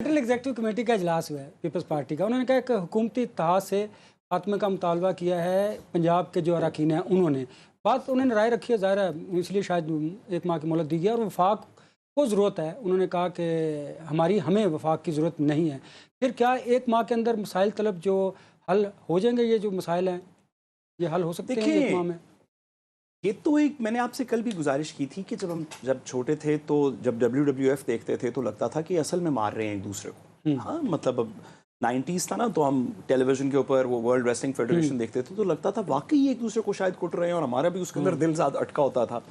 Central executive committee का इजलास हुआ है पीपल्स पार्टी का। उन्होंने कहा कि हुकूमती इत्तेहाद से खात्मे का मुतालबा किया है पंजाब के जो अरकान हैं उन्होंने बात उन्होंने राय रखी है, ज़ाहिर है इसलिए शायद एक माह की मोहलत दी गई और वफाक को ज़रूरत है। उन्होंने कहा कि हमें वफाक की ज़रूरत नहीं है। फिर क्या एक माह के अंदर मसाइल तलब जो हल हो जाएंगे, ये जो मसाइल हैं ये हल हो सकते हैं एक माह में? ये तो एक मैंने आपसे कल भी गुजारिश की थी कि जब छोटे थे तो जब WWF देखते थे तो लगता था कि असल में मार रहे हैं एक दूसरे को। हाँ, मतलब अब 90s था ना, तो हम टेलीविजन के ऊपर वो वर्ल्ड रेसलिंग फेडरेशन देखते थे तो लगता था वाकई एक दूसरे को शायद कुट रहे हैं और हमारा भी उसके अंदर दिल साथ अटका होता था।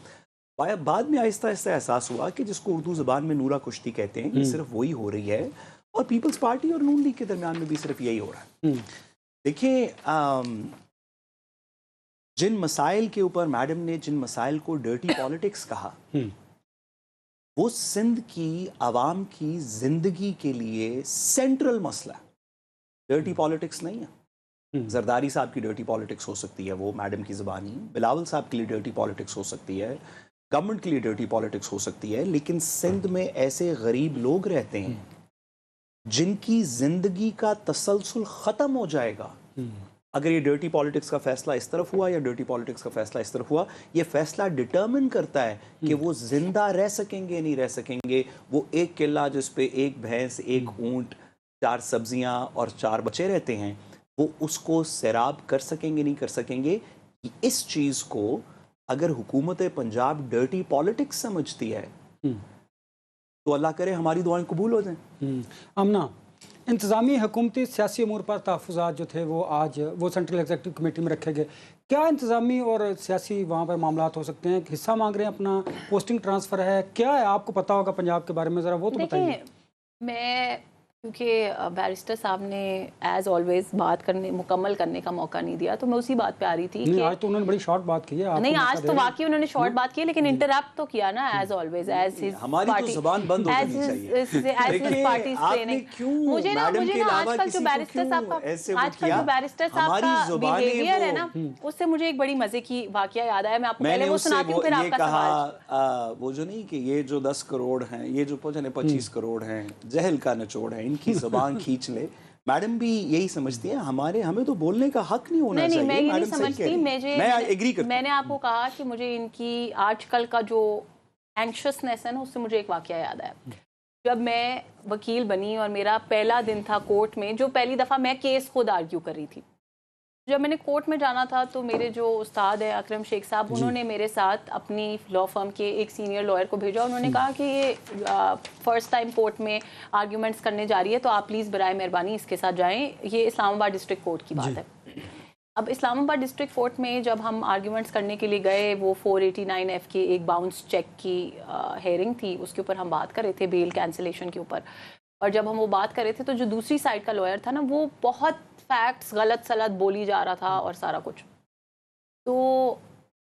बाद में आहिस्ता आहिस्ता एहसास हुआ कि जिसको उर्दू ज़बान में नूरा कुश्ती कहते हैं, ये सिर्फ वही हो रही है और पीपल्स पार्टी और नून लीग के दरमियान में भी सिर्फ यही हो रहा है। देखिए, जिन मसाइल के ऊपर मैडम ने जिन मसाइल को डर्टी पॉलिटिक्स कहा, वो सिंध की आवाम की जिंदगी के लिए सेंट्रल मसला है, डर्टी पॉलिटिक्स नहीं है। जरदारी साहब की डर्टी पॉलिटिक्स हो सकती है, वो मैडम की ज़बानी। बिलावल साहब के लिए डर्टी पॉलिटिक्स हो सकती है, गवर्नमेंट के लिए डर्टी पॉलिटिक्स हो सकती है, लेकिन सिंध में ऐसे गरीब लोग रहते हैं जिनकी जिंदगी का तसलसल ख़त्म हो जाएगा अगर ये डर्टी पॉलिटिक्स का फैसला इस तरफ हुआ या डर्टी पॉलिटिक्स का फैसला इस तरफ हुआ। ये फैसला डिटर्मिन करता है कि वो जिंदा रह सकेंगे नहीं रह सकेंगे। वो एक किला जिस पे एक भैंस, एक ऊंट, 4 सब्जियां और 4 बच्चे रहते हैं, वो उसको सैराब कर सकेंगे नहीं कर सकेंगे। इस चीज़ को अगर हुकूमत पंजाब डर्टी पॉलिटिक्स समझती है तो अल्लाह करे हमारी दुआएं कबूल हो जाएं। आमना, इंतज़ामी हुकूमती सियासी अमूर पर तहफ़्फ़ुज़ात जो थे वो आज वो सेंट्रल एग्जीक्यूटिव कमेटी में रखे गए। क्या इंतज़ामी और सियासी वहाँ पर मामलात हो सकते हैं? हिस्सा मांग रहे हैं, अपना पोस्टिंग ट्रांसफ़र है, क्या है? आपको पता होगा पंजाब के बारे में, ज़रा वो तो बताइए। मैं क्योंकि बैरिस्टर साहब ने एज ऑलवेज बात करने मुकम्मल करने का मौका नहीं दिया, तो मैं उसी बात पे आ रही थी नहीं, कि आज तो उन्होंने बड़ी शॉर्ट बात की है। नहीं, आज तो वाकई उन्होंने शॉर्ट बात की, लेकिन इंटरप्ट तो किया ना एज ऑलवेज, एज हिज हमारी तो जुबान बंद हो जानी चाहिए। As his party training. मुझे ना आजकल जो बैरिस्टर साहब का बिहेवियर है ना, उससे मुझे एक बड़ी मजे की वाकया याद आया। मैं आपको पहले वो सुनाती हूँ, फिर आपका सवाल। वो जो नहीं कि ये जो 10 करोड़ हैं, ये जो 25 करोड़ हैं, जहल का निचोड़ है, इनकी जुबान खींच ले। मैडम भी यही समझती है, हमें तो बोलने का हक नहीं होना चाहिए। मैं ये नहीं समझती, मैं एग्री करता हूं। मैंने आपको कहा कि मुझे इनकी आजकल का जो एंक्शसनेस है ना, उससे मुझे एक वाकया याद आया। जब मैं वकील बनी और मेरा पहला दिन था कोर्ट में, जो पहली दफ़ा मैं केस खुद आर्ग्यू कर रही थी, जब मैंने कोर्ट में जाना था तो मेरे जो उस्ताद है अकरम शेख साहब, उन्होंने मेरे साथ अपनी लॉ फर्म के एक सीनियर लॉयर को भेजा। उन्होंने कहा कि ये फर्स्ट टाइम कोर्ट में आर्ग्यूमेंट्स करने जा रही है, तो आप प्लीज़ बराए मेहरबानी इसके साथ जाएं। ये इस्लामाबाद डिस्ट्रिक्ट कोर्ट की बात है। अब इस्लामाबाद डिस्ट्रिक्ट कोर्ट में जब हम आर्ग्यूमेंट्स करने के लिए गए, वो 489F के एक बाउंस चेक की हेयरिंग थी, उसके ऊपर हम बात कर रहे थे, बेल कैंसिलेशन के ऊपर। और जब हम वो बात कर रहे थे तो जो दूसरी साइड का लॉयर था ना, वो बहुत फैक्ट्स गलत सलत बोली जा रहा था और सारा कुछ। तो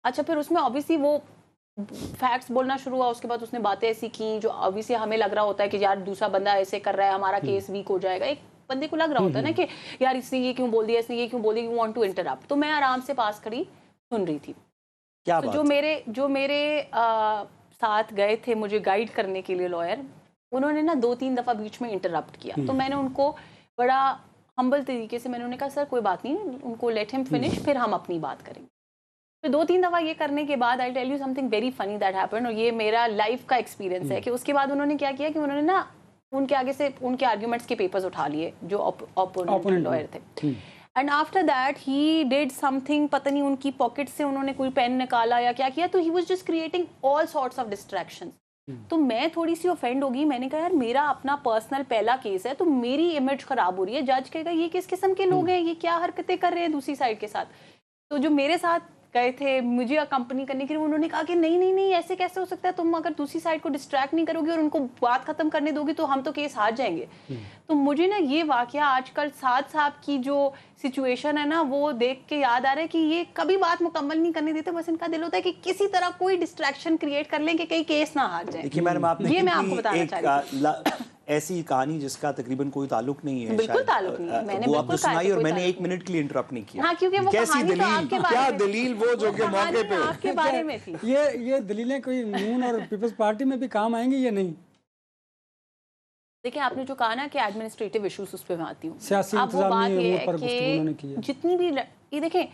अच्छा, फिर उसमें ऑब्वियसली वो फैक्ट्स बोलना शुरू हुआ। उसके बाद उसने बातें ऐसी की जो ऑब्वियसली हमें लग रहा होता है कि यार दूसरा बंदा ऐसे कर रहा है, हमारा केस वीक हो जाएगा। एक बंदे को लग रहा होता है ना कि यार इसने ये क्यों बोल दिया, इसने ये क्यों बोल दिया, यू वांट टू इंटरप्ट। तो मैं आराम से पास खड़ी सुन रही थी। क्या तो जो मेरे साथ गए थे मुझे गाइड करने के लिए लॉयर, उन्होंने ना 2-3 दफ़ा बीच में इंटरप्ट किया। तो मैंने उनको बड़ा हम्बल तरीके से मैंने उन्हें कहा, सर कोई बात नहीं, उनको लेट हिम फिनिश, फिर हम अपनी बात करेंगे। तो 2-3 दफ़ा ये करने के बाद I tell you something very funny that happened, और ये मेरा लाइफ का एक्सपीरियंस है कि उसके बाद उन्होंने क्या किया कि उन्होंने ना उनके आगे से उनके आर्ग्यूमेंट्स के पेपर्स उठा लिए जो ओपोनेंट लॉयर थे। And after that he did something, पता नहीं उनकी पॉकेट से उन्होंने कोई पेन निकाला या क्या किया, तो he was just creating all sorts of distractions. तो मैं थोड़ी सी ऑफेंड होगी। मैंने कहा यार मेरा अपना पर्सनल पहला केस है, तो मेरी इमेज खराब हो रही है, जज कहेगा ये किस किस्म के लोग हैं, ये क्या हरकतें कर रहे हैं दूसरी साइड के साथ। तो जो मेरे साथ गए थे मुझे अकम्पनी करने के लिए, उन्होंने कहा कि नहीं नहीं नहीं, ऐसे कैसे हो सकता है, तुम अगर दूसरी साइड को डिस्ट्रैक्ट नहीं करोगे और उनको बात खत्म करने दोगी तो हम तो केस हार जाएंगे। तो मुझे ना ये वाकया आजकल साद साहब की जो सिचुएशन है ना, वो देख के याद आ रहा है कि ये कभी बात मुकम्मल नहीं करने देते। बस इनका दिल होता है कि किसी तरह कोई डिस्ट्रैक्शन क्रिएट कर लें कि कहीं केस ना हार जाए। देखिए मैडम, आपने ये मैं आपको बताना चाह रही थी। ऐसी कहानी जिसका तकरीबन कोई ताल्लुक नहीं है, बिल्कुल ताल्लुक नहीं है, मैंने वो आपने सुनाई और मैंने 1 मिनट के लिए इंटरप्ट नहीं किया। हाँ, क्योंकि वो कैसी दलील, क्या दलील वो जो के मौके पे आपके बारे में थी। ये दलीलें कोई नून और पीपल्स पार्टी में भी काम आएंगी या नहीं? دیکھیں آپ نے جو کہا نا کہ ایڈمنسٹریٹو ایشوز اس پہ میں آتی ہوں. سیاسی اب وہ بات انتظامی یہ امور پر ہے گفتگو انہوں نے کی کہ ہے. جتنی بھی یہ دیکھیں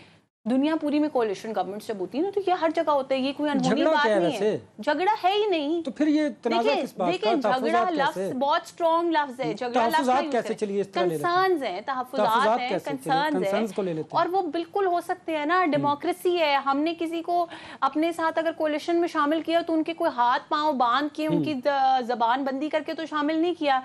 دنیا پوری میں کولیشن گورنمنٹس جب ہوتی ہے نا تو یہ ہر جگہ ہوتا ہے, یہ کوئی انہونی بات نہیں ہے. جھگڑا ہے ہی نہیں. تو پھر یہ تنازع کس بات کا؟ جھگڑا لفظ بہت اسٹرانگ لفظ ہے. جھگڑا تحفظات کیسے چلیے اس طرح لے لیتے ہیں؟ کنسرنز ہیں, تحفظات ہیں, کنسرنز ہیں, اور وہ بالکل ہو سکتے ہیں نا. ڈیموکریسی ہے. ہم نے کسی کو اپنے ساتھ اگر کولیشن میں شامل کیا تو ان کے کوئی ہاتھ پاؤں باندھ کے ان کی زبان بندی کر کے تو شامل نہیں کیا.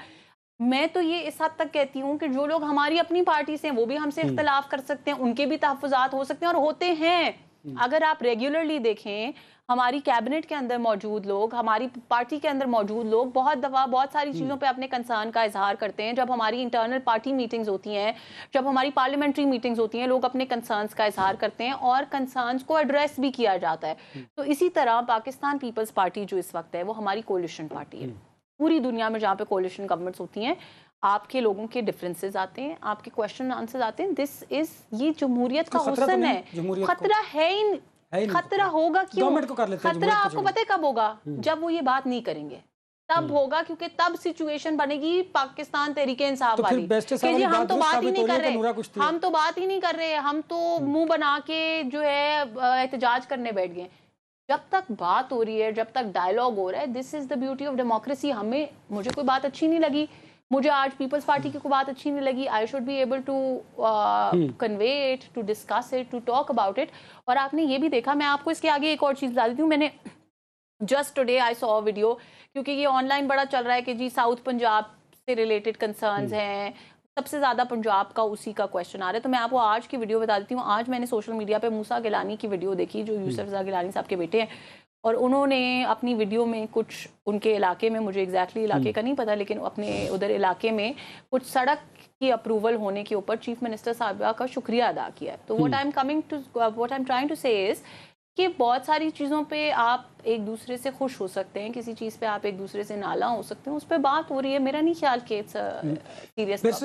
میں تو یہ اس حد تک کہتی ہوں کہ جو لوگ ہماری اپنی پارٹی سے ہیں وہ بھی ہم سے اختلاف کر سکتے ہیں, ان کے بھی تحفظات ہو سکتے ہیں اور ہوتے ہیں. اگر آپ ریگولرلی دیکھیں ہماری کیبنٹ کے اندر موجود لوگ, ہماری پارٹی کے اندر موجود لوگ بہت دفعہ بہت ساری چیزوں پہ اپنے کنسرن کا اظہار کرتے ہیں. جب ہماری انٹرنل پارٹی میٹنگز ہوتی ہیں, جب ہماری پارلیمنٹری میٹنگز ہوتی ہیں, لوگ اپنے کنسرنس کا اظہار کرتے ہیں اور کنسرنس کو ایڈریس بھی کیا جاتا ہے. تو اسی طرح پاکستان پیپلز پارٹی جو اس وقت ہے وہ ہماری کولیشن پارٹی ہے. پوری دنیا میں جہاں پہ کولیشن گورنمنٹس ہوتی ہیں آپ کے لوگوں کے ڈفرینسز آتے ہیں, آپ کے کویشچن آنسرز آتے ہیں. دس از یہ جمہوریت کا حسن ہے. خطرہ ہے ہی, خطرہ ہوگا کیوں؟ خطرہ آپ کو پتہ ہے کب ہوگا؟ جب وہ یہ بات نہیں کریں گے تب ہوگا, کیونکہ تب سچویشن بنے گی پاکستان تحریک انصاف والی کہ جی ہم تو بات ہی نہیں کر رہے, ہم تو بات ہی نہیں کر رہے, ہم تو منہ بنا کے جو ہے احتجاج کرنے بیٹھ گئے. جب تک بات ہو رہی ہے, جب تک ڈائلاگ ہو رہا ہے, دس از دا بیوٹی آف ڈیموکریسی. مجھے کوئی بات اچھی نہیں لگی, مجھے آج پیپلز پارٹی کی کوئی بات اچھی نہیں لگی, I should be able to convey it, to discuss it, to talk about it. اور آپ نے یہ بھی دیکھا, میں آپ کو اس کے آگے ایک اور چیز بتا دیتی ہوں. میں نے just today I so video, کیونکہ یہ آن لائن بڑا چل رہا ہے کہ جی ساؤتھ پنجاب سے ریلیٹڈ کنسرنز ہیں, سب سے زیادہ پنجاب کا اسی کا کویشچن آ رہا ہے. تو میں آپ کو آج کی ویڈیو بتا دیتی ہوں. آج میں نے سوشل میڈیا پہ موسیٰ گیلانی کی ویڈیو دیکھی, جو یوسف رضا گیلانی صاحب کے بیٹے ہیں, اور انہوں نے اپنی ویڈیو میں کچھ ان کے علاقے میں, مجھے ایگزیکٹلی علاقے کا نہیں پتا, لیکن اپنے ادھر علاقے میں کچھ سڑک کی اپروول ہونے کے اوپر چیف منسٹر صاحبہ کا شکریہ ادا کیا ہے. تو what I'm trying to say is کہ بہت ساری چیزوں پہ آپ ایک دوسرے سے خوش ہو سکتے ہیں, کسی چیز پہ آپ ایک دوسرے سے نالاں ہو سکتے ہیں, اس پہ بات ہو رہی ہے. میرا نہیں خیال کہ سیریس